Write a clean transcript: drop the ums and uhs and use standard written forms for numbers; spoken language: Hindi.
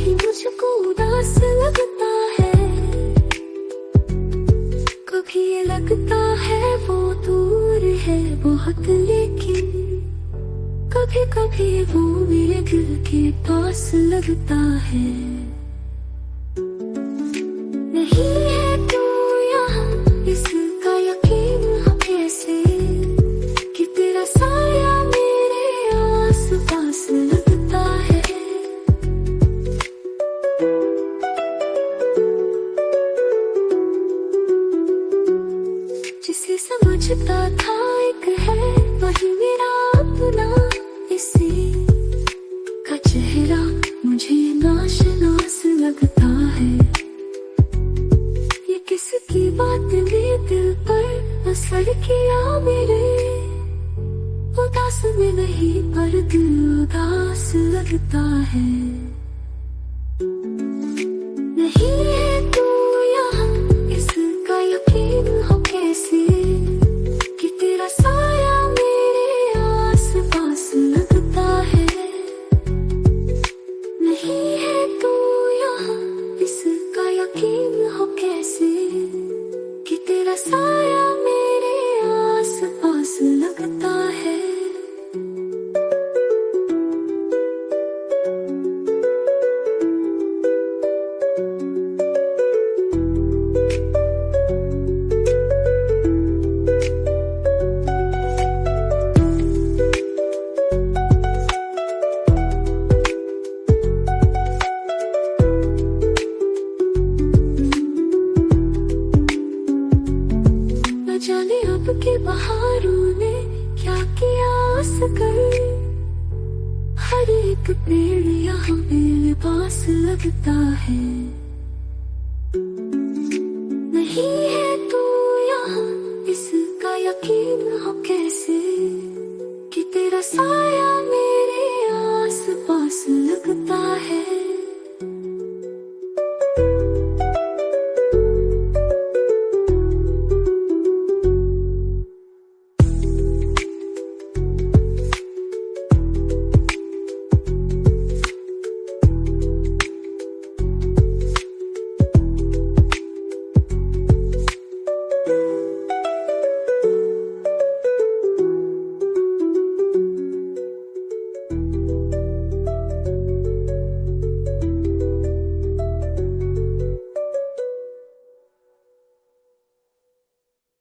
भी मुझको उदास लगता है। कभी ये लगता है वो दूर है बहुत, लेकिन कभी कभी वो मेरे दिल के पास लगता है। नहीं है तू यहाँ, इसका यकीन हो कैसे कि तेरा साया मेरे आस पास लगता है। जिसे समझता था एक है वही मेरा अपना, इसी का चेहरा मुझे नाशनास लगता है। ये किसकी बात ने दिल पर असर किया मेरे, उदास में नहीं पर दिल उदास लगता है। नहीं है तू यहाँ, इसका यकीन हो कैसे कि तेरा साया मेरे आस पास लगता है। नहीं है तू यहाँ, इसका यकीन हो कैसे कि तेरा साया मेरे आस पास लगता है। न जाने अब के बहारों ने क्या किया असकर, हर एक पेड़ यहाँ बेलिबास लगता है। नहीं है तू यहाँ, इसका यकीन हो कैसे कि तेरा साया